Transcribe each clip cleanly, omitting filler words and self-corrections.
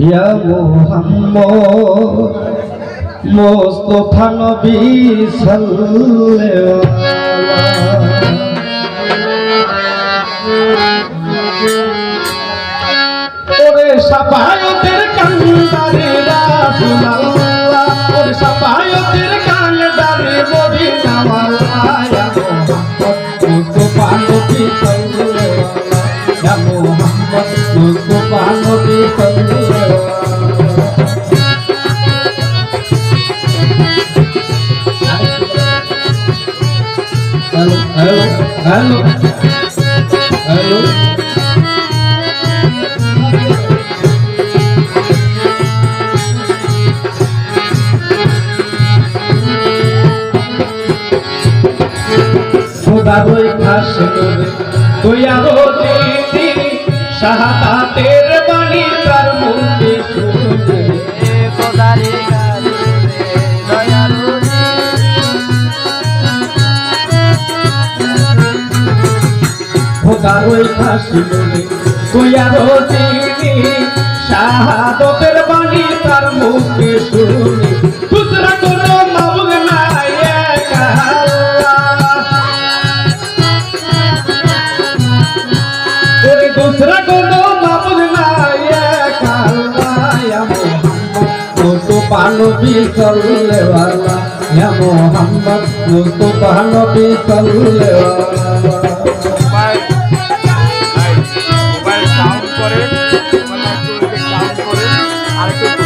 ইয়া মুহাম্মদ মুস্তাফা নবী সাল্লাল্লাহু ওরে সাফায়াতের কান্দারে রাসূলুল্লাহ ওরে সাফায়াতের কান্দারে মদিনা ওয়ালা ইয়া মুহাম্মদ মুস্তাফা নবী সাল্লাল্লাহু ইয়া মুহাম্মদ মুস্তাফা নবী সাল্লাল্লাহু hello খোদারই খাস করে দয়ারো দিদি শাহাদাতের বাণী তার মুখে শুনে খোদারই খাস করে দয়ারো খোদারই খাস করে দয়ারো দিদি শাহাদাতের বাণী তার মুখে শুনে দুসরা কোনো মাবুদ নাই এক दूसरा कोनो माबूद नहीं एक अल्लाह या मोहम्मद मुस्तफा नबी सल्लल्लाहु अलैहि या मोहम्मद मुस्तफा नबी सल्लल्लाहु अलैहि मोबाइल साउंड करे আর একটু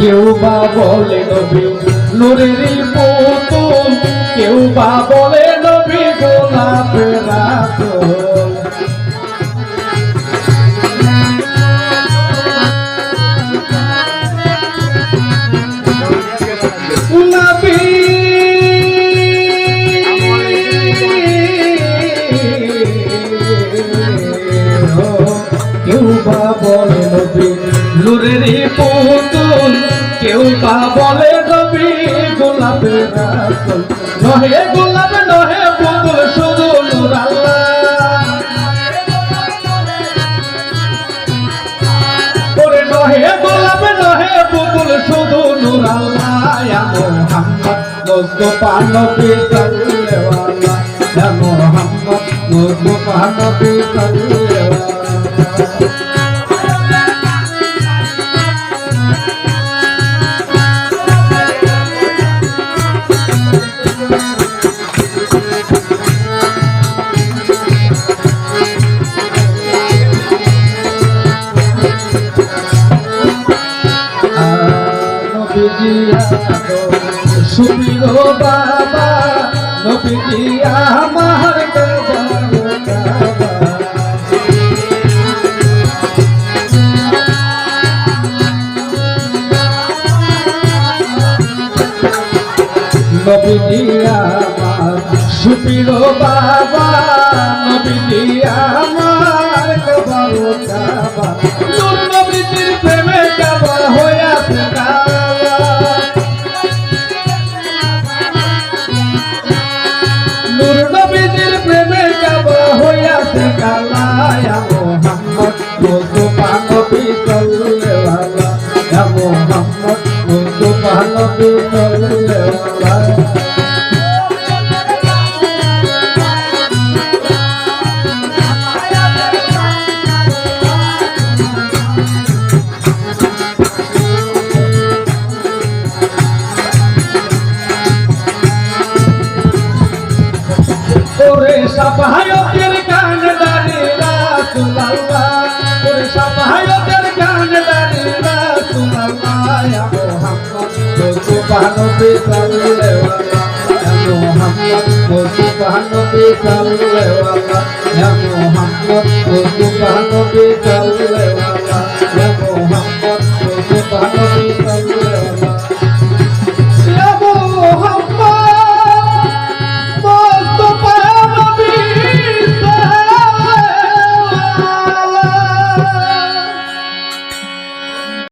কেউ বা বলে নবী নূরের পুতুল কেউ বা বলে নবী গোলাপের রাসূল নবী কেউ বা বলে নবী নূরের পুতুল কেউ বা বলে নবী গোলাপের রাসূল নহে গোলাপ নহে পুতুল শুধু নূর আল্লাহ ওরে নহে গোলাপ নহে পুতুল শুধু নূর আল্লাহ ইয়া মুহাম্মদ মুস্তাফা নবী সাল্লাল্লাহু আলাইহি ইয়া মুহাম্মদ মুস্তাফা নবী সাল্লাল্লাহু আলাইহি সুপ্রিয় বাবা নবীজি আমার নবীজি আমার সুপ্রিয় বাবা নবীজি আমার কাবা নূর নবীজির প্রেমে কাবা হইয়াছে নূর নবীজির প্রেমে কাবা হইয়াছে কালা ইয়া মুহাম্মদ মুস্তাফা নবী সাল্লাল্লাহু আলাইহি ইয়া মুহাম্মদ মুস্তাফা নবী সাল্লাল্লাহু আলাইহি ওরে সাফায়াতের কান্দারে রাসূলুল্লাহ ওরে সাফায়াতের কান্দারে রাসূলুল্লাহ ইয়া মুহাম্মদ মুস্তাফা নবী সাল্লাল্লাহু আলাইহি ইয়া মুহাম্মদ মুস্তাফা নবী সাল্লাল্লাহু আলাইহি ইয়া মুহাম্মদ মুস্তাফা নবী সাল্লাল্লাহু আলাইহি ইয়া মুহাম্মদ মুস্তাফা নবী